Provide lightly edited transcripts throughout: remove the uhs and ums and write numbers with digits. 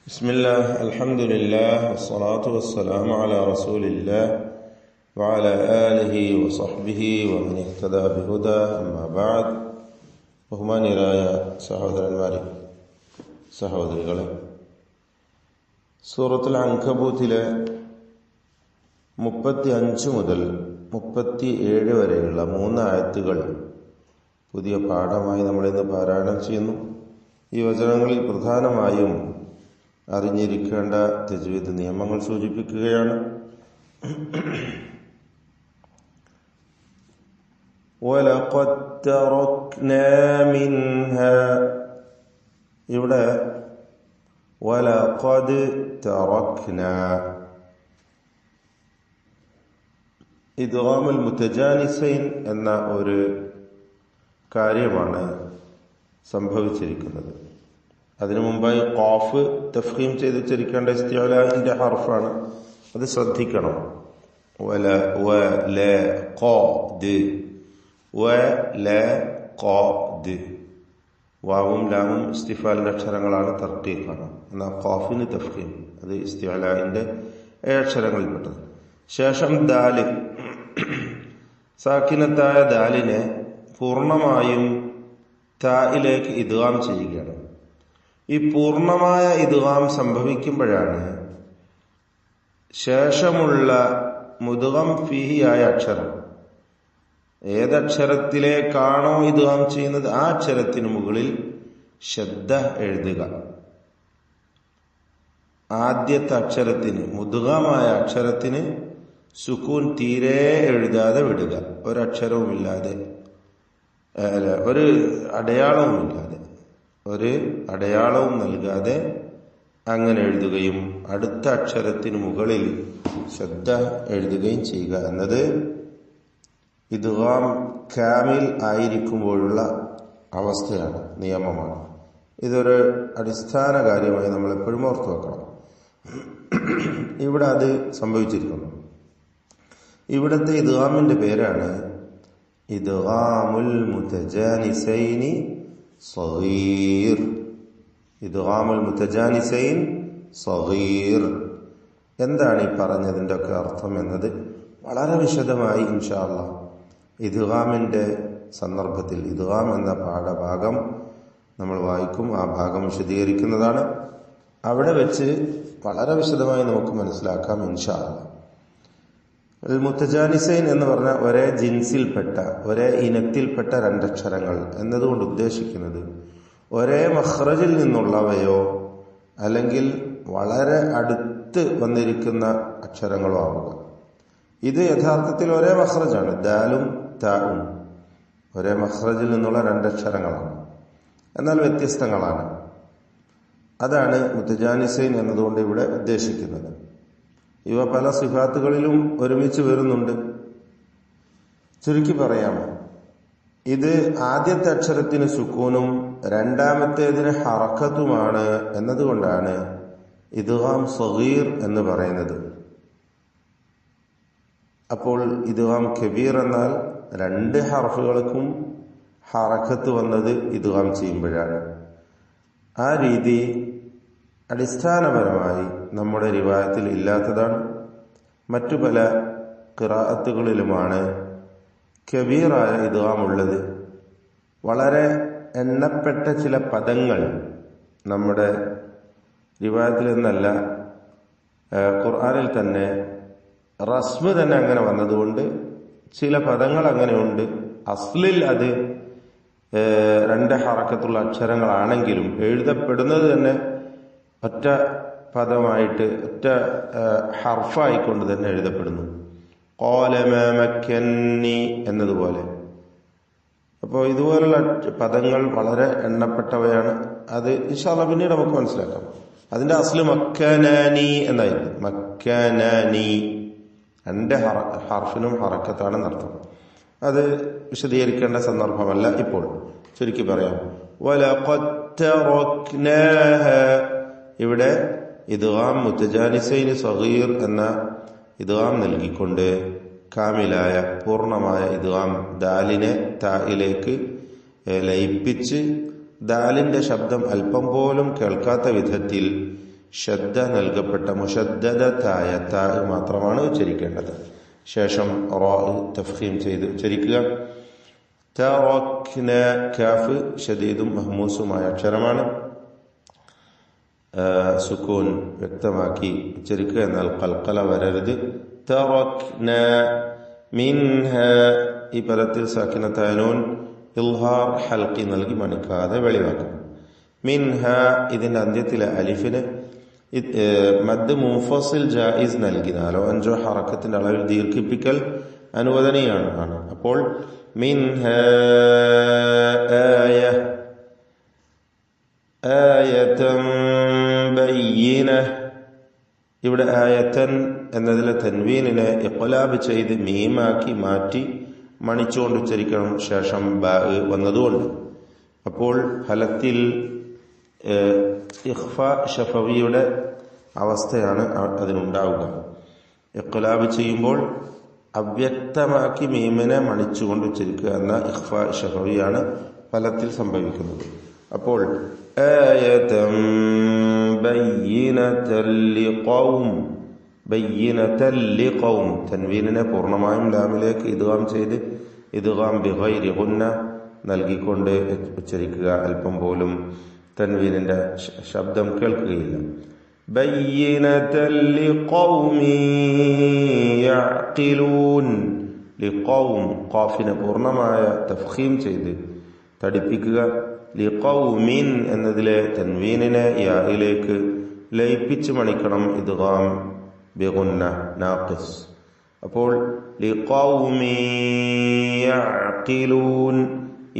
ബിസ്മില്ലാഹ് അൽഹംദുലില്ലാഹ് വസ്സലാത്തു വസ്സലാമു അലാ റസൂലില്ലാഹ് വഅലാ ആലിഹി വസഹ്ബിഹി വമൻ ഇഹ്തദാ ബിഹുദാ അമ്മാ ബഅദ്. ബഹുമാന്യരായ സഹോദരന്മാരെ, സഹോദരികളെ, സൂറത്തുൽ അൻകബൂത്തിലെ 35 മുതൽ 37 വരെയുള്ള 3 ആയത്തുകൾ പുതിയ പാഠമായി നമ്മളിന്ന് പാരായണം ചെയ്യുന്നു. ഈ വചനങ്ങളിൽ പ്രധാനമായും അറിഞ്ഞിരിക്കേണ്ട തജ്വീദ് നിയമങ്ങൾ സൂചിപ്പിക്കുകയാണ്. വലഖദ് തറക്നാ മിൻഹാ, ഇവിടെ വലഖദ് തറക്നാ ഇദ്ഗാമുൽ മുതജാനിസൈൻ എന്ന ഒരു കാര്യമാണ് സംഭവിച്ചിരിക്കുന്നത്. അതിനു മുമ്പായി ഖാഫ് തഫ്ഖീം ചെയ്ത് ഉച്ചരിക്കേണ്ട ഇസ്തിഅലാഇന്റെ ഹർഫാണ്, അത് ശ്രദ്ധിക്കണം. വാവും ലാമും ഇസ്തിഫാലിന്റെ അക്ഷരങ്ങളാണ്, തർക്കീഖാണ്. എന്നാൽ ഖാഫിന് തഫ്ഖീം, അത് ഇസ്തിഅലാഇന്റെ 7 അക്ഷരങ്ങളിൽപ്പെട്ടത്. ശേഷം ദാല്, സാക്കിനത്തായ ദാലിനെ പൂർണ്ണമായും തായിലേക്ക് ഇദ്ഗാം ചെയ്യുകയാണ്. ഈ പൂർണ്ണമായ ഇദ്ഗാം സംഭവിക്കുമ്പോഴാണ് ശേഷമുള്ള മുദ്ഗം ഫീഹിയായ അക്ഷരം, ഏതക്ഷരത്തിലേക്കാണോ ഇദ്ഗാം ചെയ്യുന്നത് ആ അക്ഷരത്തിന് മുകളിൽ ശദ്ദ എഴുതുക. ആദ്യത്തെ അക്ഷരത്തിന്, മുദ്ഗമായ അക്ഷരത്തിന് സുക്കൂൻ തീരെ എഴുതാതെ വിടുക, ഒരക്ഷരവുമില്ലാതെ, ഒരു അടയാളവും നൽകാതെ അങ്ങനെ എഴുതുകയും അടുത്ത അക്ഷരത്തിന് മുകളിൽ ശബ്ദ എഴുതുകയും ചെയ്യുക എന്നത് ഇദ്ഗാം കാമിൽ ആയിരിക്കുമ്പോഴുള്ള അവസ്ഥയാണ്, നിയമമാണ്. ഇതൊരു അടിസ്ഥാന കാര്യമായി നമ്മൾ എപ്പോഴും ഓർത്തു വെക്കണം. ഇവിടെ അത് സംഭവിച്ചിരിക്കുന്നു. ഇവിടുത്തെ ഇദ്ഗാമിന്റെ പേരാണ് ഇദ്ഗാമുൽ മുതജാനിസൈനി സഗീർ. ഇദ്ഗാമുൽ മുതജാനിസൈൻ സഗീർ. എന്താണ് ഈ പറഞ്ഞതിന്റെ ഒക്കെ അർത്ഥം എന്നത് വളരെ വിശദമായി ഇൻഷാ അല്ലാഹ് ഇദ്ഗാമിന്റെ സന്ദർഭത്തിൽ, ഇദ്ഗാം എന്ന പാഠഭാഗം നമ്മൾ വായിക്കും, ആ ഭാഗം വിശദീകരിക്കുന്നതാണ്. അവിടെ വെച്ച് വളരെ വിശദമായി നമുക്ക് മനസ്സിലാക്കാം ഇൻഷാ അല്ലാഹ്. മുതജാനിസൈൻ എന്ന് പറഞ്ഞാൽ ഒരേ ജിൻസിൽപ്പെട്ട, ഒരേ ഇനത്തിൽപ്പെട്ട 2 അക്ഷരങ്ങൾ എന്നതുകൊണ്ട് ഉദ്ദേശിക്കുന്നത് ഒരേ മഖ്റജിൽ നിന്നുള്ളവയോ അല്ലെങ്കിൽ വളരെ അടുത്ത് വന്നിരിക്കുന്ന അക്ഷരങ്ങളോ ആവുക. ഇത് യഥാർത്ഥത്തിൽ ഒരേ മഖ്റജാണ്, ദാലും താഉം ഒരേ മഖ്റജിൽ നിന്നുള്ള 2 അക്ഷരങ്ങളാണ്, എന്നാൽ വ്യത്യസ്തങ്ങളാണ്. അതാണ് മുതജാനിസൈൻ എന്നതുകൊണ്ട് ഇവിടെ ഉദ്ദേശിക്കുന്നത്. ഇവ പല സിഫാത്തുകളിലും ഒരുമിച്ച് വരുന്നുണ്ട്. ചുരുക്കി പറയാം, ഇത് ആദ്യത്തെ അക്ഷരത്തിന് സുക്കൂനും രണ്ടാമത്തേതിന് ഹറക്കത്തുമാണ് എന്നതുകൊണ്ടാണ് ഇദ്ഗാം സഗീർ എന്ന് പറയുന്നത്. അപ്പോൾ ഇദ്ഗാം കബീർ എന്നാൽ 2 ഹർഫുകൾക്കും ഹറക്കത്ത് വന്നത് ഇദ്ഗാം ചെയ്യുമ്പോഴാണ്. ആ രീതി അടിസ്ഥാനപരമായി നമ്മുടെ റിവായത്തിൽ ഇല്ലാത്തതാണ്. മറ്റു പല ഖിറാഅത്തുകളിലുമാണ് കബീറായ ഇദ്ഗാം ഉള്ളത്. വളരെ എണ്ണപ്പെട്ട ചില പദങ്ങൾ നമ്മുടെ റിവായത്തിൽ നിന്നല്ല, ഖുർആനിൽ തന്നെ റസ്മ് തന്നെ അങ്ങനെ വന്നതുകൊണ്ട് ചില പദങ്ങൾ അങ്ങനെയുണ്ട്. അസ്ലിൽ അത് 2 ഹറക്കത്തുള്ള അക്ഷരങ്ങളാണെങ്കിലും എഴുതപ്പെടുന്നത് തന്നെ ഒറ്റ പദമായിട്ട്, ഒറ്റ ഹർഫായിക്കൊണ്ട് തന്നെ എഴുതപ്പെടുന്നു. ഖാല മാ മക്കന്നി എന്നതുപോലെ. അപ്പോൾ ഇതുപോലുള്ള പദങ്ങൾ വളരെ എണ്ണപ്പെട്ടവയാണ്. അത് ഇൻഷാ അല്ലാഹ് പിന്നീട് നമുക്ക് മനസ്സിലാക്കാം. അതിന്റെ അസ്ല് മക്കനാനി എന്നായിരുന്നു. മക്കനാനി 2 ഹർഫിനും ഹറക്കത്താണെന്നർത്ഥം. അത് വിശദീകരിക്കേണ്ട സന്ദർഭമല്ല ഇപ്പോൾ, ചുരുക്കി പറയാം. വലഖദ് തറക്നാഹാ, ഇവിടെ ഇദ്ഗാം മുതജാനിസൈൻ സഗീർ എന്ന ഇദ്ഗാം നൽകിക്കൊണ്ട് കാമിലായ പൂർണ്ണമായ ഇദ്ഗാം ദാലിനെ തായിലേക്ക് ലയിപ്പിച്ച് ദാലിന്റെ ശബ്ദം അല്പം പോലും കേൾക്കാത്ത വിധത്തിൽ ഷദ്ദ നൽകപ്പെട്ട മുഷദ്ദദതായ താ മാത്രമാണ് ഉച്ചരിക്കേണ്ടത്. ശേഷം റാ തഫ്ഖീം ചെയ്ത് ഉച്ചരിക്കുക. തറക്ന കാഫ് ഷദീദും മഹ്മൂസുമായ അക്ഷരമാണ്. സുക്കൂൻ വ്യക്തമാക്കി ഉച്ചരിക്കുക, എന്നാൽ ഖൽഖല വരരുത്. തറക്ന മിൻഹ ഈ പദത്തിൽ സാക്കിനത്തായ നൂൻ ഇൽഹാർ ഹൽഖി നൽകി മണിക്കാതെ വെളിവാക്കണം. മിൻഹ ഇതിന്റെ അന്ത്യത്തിലെ അലിഫിന് മദ് മുൻഫസിൽ ജായിസ് നൽകി 4 or 5 ഹറക്കത്തിന്റെ അളവിൽ ദീർഘിപ്പിക്കൽ അനുവദനീയമാണ്. അപ്പോൾ മിൻഹ ആയതൻ ബയ്യിന, ഇവിടെ ആയതൻ എന്നതിലെ തൻവീനിനെ ഇഖ്ലാബ് ചെയ്ത് മീമാക്കി മാറ്റി മണിച്ചുകൊണ്ട് ഉച്ചരിക്കണം. ശേഷം ബാ വന്നതുകൊണ്ട് അപ്പോൾ ഫലത്തിൽ ഇഖ്ഫ ഷഫവിയുടെ അവസ്ഥയാണ് അതിനുണ്ടാവുക. ഇഖ്ലാബ് ചെയ്യുമ്പോൾ അവ്യക്തമാക്കി മീമിനെ മണിച്ചുകൊണ്ട് ഉച്ചരിക്കുക എന്ന ഇഖ്ഫ ഷഫവിയാണ് ഫലത്തിൽ സംഭവിക്കുന്നത്. അപ്പോൾ ആയതൻ ബയ്യിനതൻ ലിഖൗം, ബയ്യിനതൻ ലിഖൗം തൻവീനിനെ പൂർണ്ണമായും ലാമിലേക്ക് ഇദ്ഗാം ചെയ്ത് ഇദ്ഗാം ബിഗൈരി ഗുന്ന നൽകിക്കൊണ്ട് ഉച്ചരിക്കുക. അല്പം പോലും തൻവീനിന്റെ ശബ്ദം കേൾക്കുകയില്ല. ബയ്യിനതൻ ലിഖൗമി യഅഖിലൂൻ, ലിഖൗം ഖാഫിനെ പൂർണ്ണമായ തഫ്ഖീം ചെയ്ത് തടിപ്പിക്കുക. ലിഖൗമിൻ എന്നതിലെ തൻവീനിനെ യായിലേക്ക് ലയിപ്പിച്ച് മണിക്കണം, ഇദ്ഗാം ബിഗുന്ന നാഖിസ്. അപ്പോൾ ലിഖൗമി യഅഖിലൂൻ,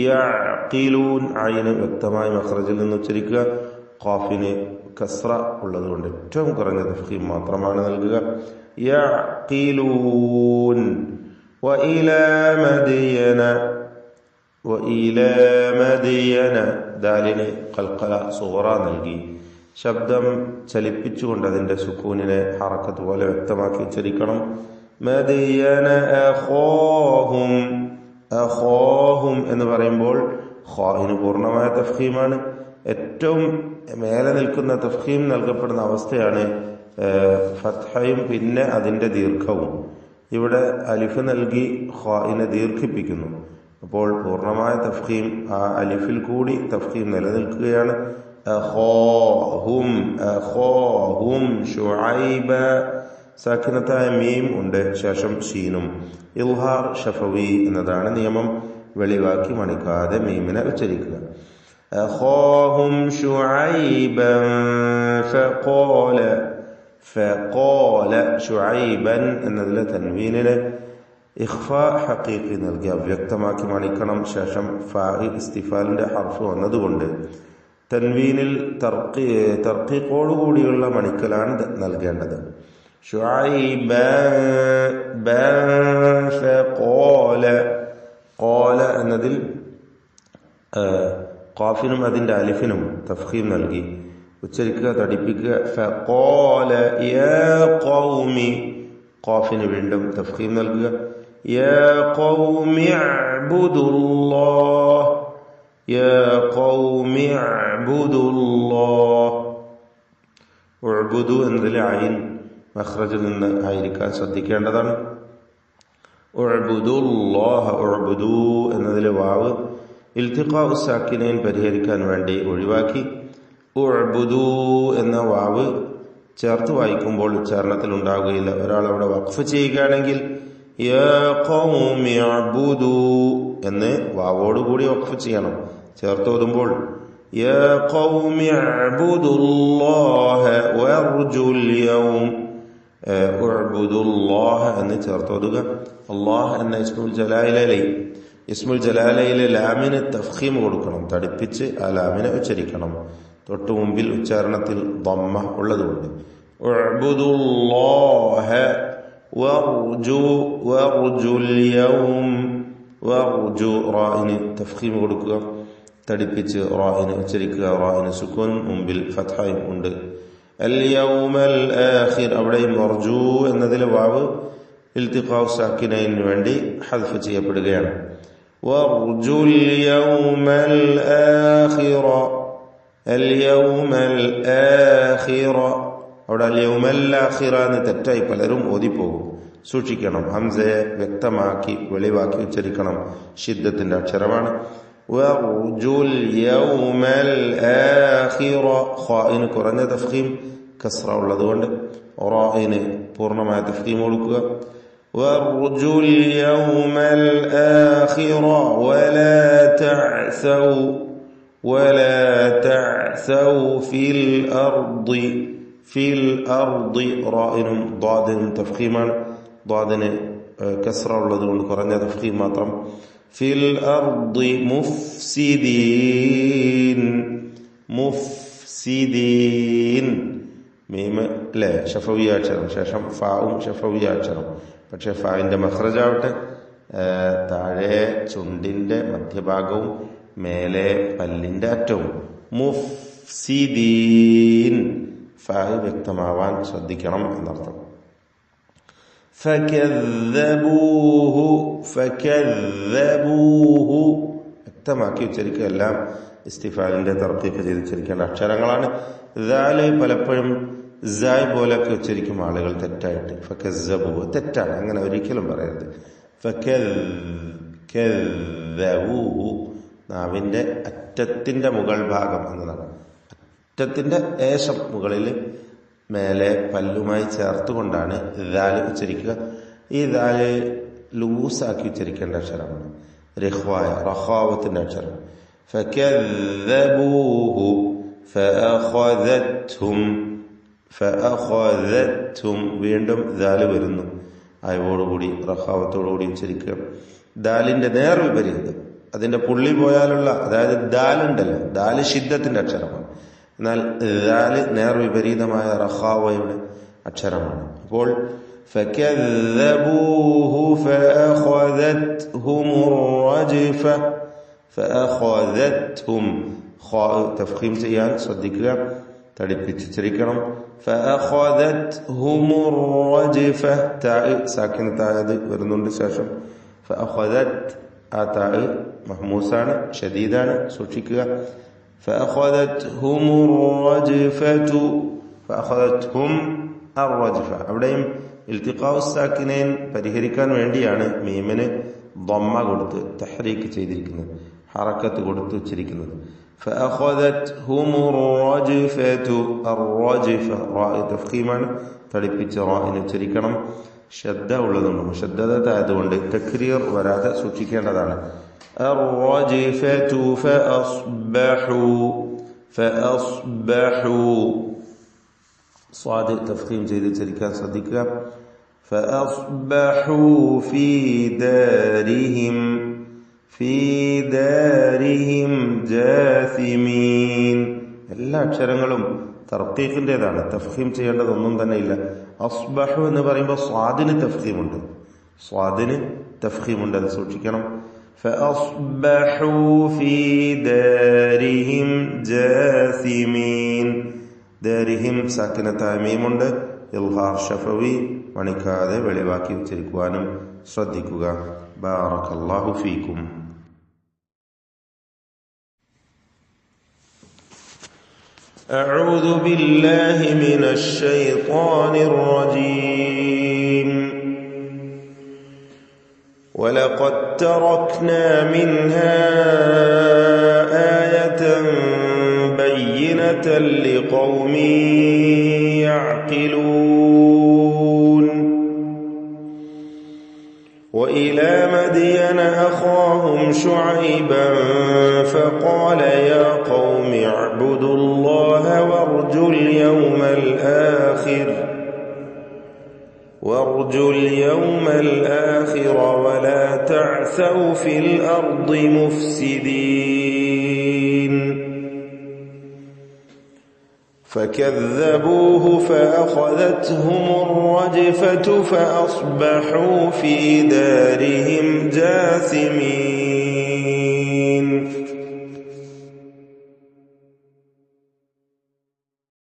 യഅഖിലൂൻ ഐന് വ്യക്തമായ മഖ്റജിൽ നിന്ന് ഉച്ചരിക്കുക. ഖാഫിന് കസ്റ ഉള്ളതുകൊണ്ട് ഏറ്റവും കുറഞ്ഞ തഫ്ഖീം മാത്രമാണ് നൽകുക. യഅഖിലൂൻ. വഇലാ മദിയന, വഇലാ മദിയന ദാലിന് ഖൽഖല സുഗ്റ നൽകി ശബ്ദം ചലിപ്പിച്ചുകൊണ്ട് അതിന്റെ സുക്കൂനിനെ ഹറക്കത്ത് പോലെ വ്യക്തമാക്കി ഉച്ചരിക്കണം. മദിയന അഖാഹും, അഖാഹും എന്ന് പറയുമ്പോൾ ഖാഇന് പൂർണ്ണമായ തഫ്ഖീമാണ്. ഏറ്റവും മേലെ നിൽക്കുന്ന തഫ്ഖീം നൽകപ്പെടുന്ന അവസ്ഥയാണ് ഫത്ഹയും പിന്നെ അതിന്റെ ദീർഘവും. ഇവിടെ അലിഫ് നൽകി ഖാഇനെ ദീർഘിപ്പിക്കുന്നു. അപ്പോൾ പൂർണ്ണമായ തഫ്ഖീം ആ അലിഫിൽ കൂടി തഫ്ഖീം നിലനിൽക്കുകയാണ്. അഖാഹും, അഖാഹും ശുഐബ സാക്കിനത്തായ മീം ഉണ്ട്, ശേഷം ഷീനും. ഇൽഹാർ ഷഫവി എന്നതാണ് നിയമം. വെളിവാക്കി മണിക്കാതെ മീമിനെ ഉച്ചരിക്കുക. അഖാഹും ശുഐബൻ ഫഖാല, ഫഖാല ശുഐബൻ എന്നതിലെ തൻവീനിനെ ഇഖ്ഫാ ഹഖീഖി നൽകി അവ്യക്തമാക്കി മണിക്കണം. ശേഷം ഫാഇ ഇസ്തിഫാലിന്റെ ഹർഫ് വന്നതുകൊണ്ട് തൻവീനിൽ തർക്കീഖോടുകൂടിയുള്ള മണിക്കലാണ് നൽകേണ്ടത്. ഖാല എന്നതിൽ ഖാഫിനും അതിന്റെ അലിഫിനും തഫ്ഖീം നൽകി ഉച്ചരിക്കുക, തടിപ്പിക്കുക. ഫഖാല യാ ഖൗമി, ഖാഫിന് വീണ്ടും തഫ്ഖീം നൽകുക. യാ ഖൗമി അഅ്ബുദുല്ലാഹ്, യാ ഖൗമി അഅ്ബുദുല്ലാഹ്. ഉഅ്ബുദു എന്നതിലെ ഐൻ മഖ്റജിൽ നിന്ന് ആയിരിക്കാൻ ശ്രദ്ധിക്കേണ്ടതാണ്. ഉഅ്ബുദുല്ലാഹ, ഉഅ്ബുദു എന്നതിലെ വാവ് ഇൽതിഖാഉ സാക്കിനൈൻ പരിഹരിക്കാൻ വേണ്ടി ഒഴിവാക്കി ഉഅ്ബുദു എന്ന വാവ് ചേർത്ത് വായിക്കുമ്പോൾ ഉച്ചാരണത്തിൽ ഉണ്ടാവുകയില്ല. ഒരാൾ അവിടെ വഖഫ് ചെയ്യുകയാണെങ്കിൽ യാ ഖൗമി അഅ്ബുദു എന്ന് വാവോടുകൂടി വഖഫ് ചെയ്യണം. ചേർത്തോതുമ്പോൾ യാ ഖൗമി അഅ്ബുദുല്ലാഹ വഅർജുൽ യൗം, ഉഅ്ബുദുല്ലാഹ എന്ന് ചേർത്തോതുക. അല്ലാഹ് എന്ന ഇസ്മുൽ ജലാലയിലെ ലാമിന് തഫ്ഖീം കൊടുക്കണം, തടിപ്പിച്ച് ആ ലാമിനെ ഉച്ചരിക്കണം. തൊട്ടു മുമ്പിൽ ഉച്ചാരണത്തിൽ ദമ്മ ഉള്ളതുകൊണ്ട് ഉഅ്ബുദുല്ലാഹ വഅർജുൽ യൗം, വഅർജു റാഇന് തഫ്ഖീം കൊടുക്കുക, തടിപ്പിച്ച് റാഇനെ ഉച്ചരിക്കുക. റാഇന് സുക്കൂൻ, മുമ്പിൽ ഫത്ഹയും ഉണ്ട്. അൽ യൗമൽ ആഖിർ അവിടെയും അർജു എന്നതിലെ വാവ് ഇൽതിഖാഉ സാക്കിനൈന് വേണ്ടി ഹദ്ഫ് ചെയ്യപ്പെടുകയാണ്. വഅർജുൽ യൗമൽ ആഖിറ അൽ-യൗമൽ ആഖിറ. അവിടെ അൽ-യൗമൽ ആഖിറ എന്ന് തെറ്റായി പലരും ഓതിപ്പോകും. സൂക്ഷിക്കണം. ഹംസയെ വ്യക്തമാക്കി വെളിവാക്കി ഉച്ചരിക്കണം. ഷിദ്ദത്തിന്റെ അക്ഷരമാണ്. വറുജുൽ യൗമൽ ആഖിറ. ഖാഇന് കുറഞ്ഞ തഫ്ഖീം കസ്റ ഉള്ളതുകൊണ്ട് റാഇന് പൂർണ്ണമായ തഫ്ഖീം കൊടുക്കുക. വറുജുൽ യൗമൽ ആഖിറ വലാ തഅസൗ ഫിൽ അർദി. റാഇനും ദ്വാദിനും തഫ്ഖീമാണ്. ദ്വാദിന് കസ്റ ഉള്ളതുകൊണ്ട് കുറഞ്ഞ തഫ്ഖീം മാത്രം. ഫിൽ അർദി മുഫ്സിദീൻ. മീമ് അല്ലേ ഷഫവിയാക്ഷരം, ശേഷം ഫാവും ഷഫവിയാക്ഷരം. പക്ഷെ ഫാവിന്റെ മഖ്റജാവട്ടെ താഴെ ചുണ്ടിന്റെ മധ്യഭാഗവും മേലെ പല്ലിന്റെ അറ്റവും. മുഫ്സിദീൻ. ഫാ വ്യക്തമാവാൻ ശ്രദ്ധിക്കണം എന്നർത്ഥം. ഫകദ്ദബൂഹു വ്യക്തമാക്കി ഉച്ചരിക്കുക. എല്ലാം ഇസ്തിഫാലിന്റെ തർത്തീഫ് ചെയ്ത് ഉച്ചരിക്കേണ്ട അക്ഷരങ്ങളാണ്. ദാല് പലപ്പോഴും സായ് പോലൊക്കെ ഉച്ചരിക്കും ആളുകൾ തെറ്റായിട്ട്. ഫകദ്ദബൂഹു തെറ്റാണ്, അങ്ങനെ ഒരിക്കലും പറയരുത്. ഫകദ്ദബൂഹു നാവിന്റെ അറ്റത്തിന്റെ മുകൾ ഭാഗം എന്നതാണ്. അറ്റത്തിന്റെ ഏശം മുകളിൽ മേലെ പല്ലുമായി ചേർത്തുകൊണ്ടാണ് ദാല് ഉച്ചരിക്കുക. ഈ ദാല് ലൂസാക്കി ഉച്ചരിക്കേണ്ട അക്ഷരമാണ്. റഖാവത്തിന്റെ അക്ഷരം. ഫകദ്ദബൂഹു ഫഅഖദത്ഹും. വീണ്ടും ദാല് വരുന്നു. അയവോടുകൂടി റഖാവത്തോടുകൂടി ഉച്ചരിക്കുക. ദാലിന്റെ നേർ വിപരീതം, അതിന്റെ പുള്ളി പോയാലുള്ള, അതായത് ദാലുണ്ടല്ലോ, ദാല് ഷിദ്ദത്തിന്റെ അക്ഷരമാണ്. എന്നാൽ ദാല് നേർ വിപരീതമായ റഖാവയുടെ അക്ഷരമാണ്. അപ്പോൾ ഫകദ്ദബൂഹു ഫഅഖദത്ഹും. തഫ്ഖീം ചെയ്യാൻ ശ്രദ്ധിക്കുക, തടിപ്പിച്ചുച്ചരിക്കണം. ഫഅഖദത്ഹുമുർ റജ്ഫ. സാക്കിനത്തായത് വരുന്നുണ്ട് ശേഷം. ഫഅഖദത്, ആ താ മഹ്മൂസാണ്, ഷദീദാണ്, സൂക്ഷിക്കുക. ഫഅഖദത്ഹുമുർ റജ്ഫത. ഫഅഖദത്ഹും അർ-റജ്ഫ. അവിടെയും ഇൽതിഖാഉ സാക്കിനൈൻ പരിഹരിക്കാൻ വേണ്ടിയാണ് മീമിന് ضമ്മ കൊടുത്ത് തഹ്രീക്ക് ചെയ്തിരിക്കുന്നത്, ഹറക്കത്ത് കൊടുത്ത് ഉച്ചരിക്കുന്നത്. ഫഅഖദത്ഹുമുർ റജ്ഫത. അർ-റജ്ഫ റാ തഫ്ഖീമാണ്, തടിപ്പിച്ച റാഇനെ ഉച്ചരിക്കണം. ശദ്ദ ഉള്ളതുകൊണ്ട് മുശദ്ദദത്തായതുകൊണ്ട് തക്രീർ വരാതെ സൂക്ഷിക്കേണ്ടതാണ്. അർ-റജ്ഫതു ഫഅസ്ബഹു. സ്വാദ് തഫ്ഖീം ചെയ്ത് ഉച്ചരിക്കാൻ ശ്രദ്ധിക്കുക. ഫഅസ്ബഹു ഫീ ദാരിഹിം ജാസിമീൻ. എല്ലാ അക്ഷരങ്ങളും തർത്തീഖിന്റേതാണ്, തഫ്ഖീം ചെയ്യേണ്ടതൊന്നും തന്നെ ഇല്ല. അസ്ബഹു എന്ന് പറയുമ്പോൾ സ്വാദിന് തഫ്ഖീമുണ്ട്, അത് സൂക്ഷിക്കണം. ഫഅസ്ബഹു ഫീ ദാരിഹിം ജാസിമീൻ. ദാരിഹിം സാക്കിനത്തായ മീമുണ്ട്, ഇൽഹാർ ഷഫവി മണിക്കാതെ വെളിവാക്കി ഉച്ചരിക്കുവാനും ശ്രദ്ധിക്കുക. ബാറകല്ലാഹു ഫീക്കും. أعوذ بالله من الشيطان الرجيم. ولقد تركنا منها آية بينة لقوم يعقلون. وإلى مدين أخاهم شعيبا فقال يا قوم اعبدوا الله وارجوا اليوم الآخر ولا تعثوا في الأرض مفسدين. فكذبوه فأخذتهم الرجفة فأصبحوا في دارهم جاثمين.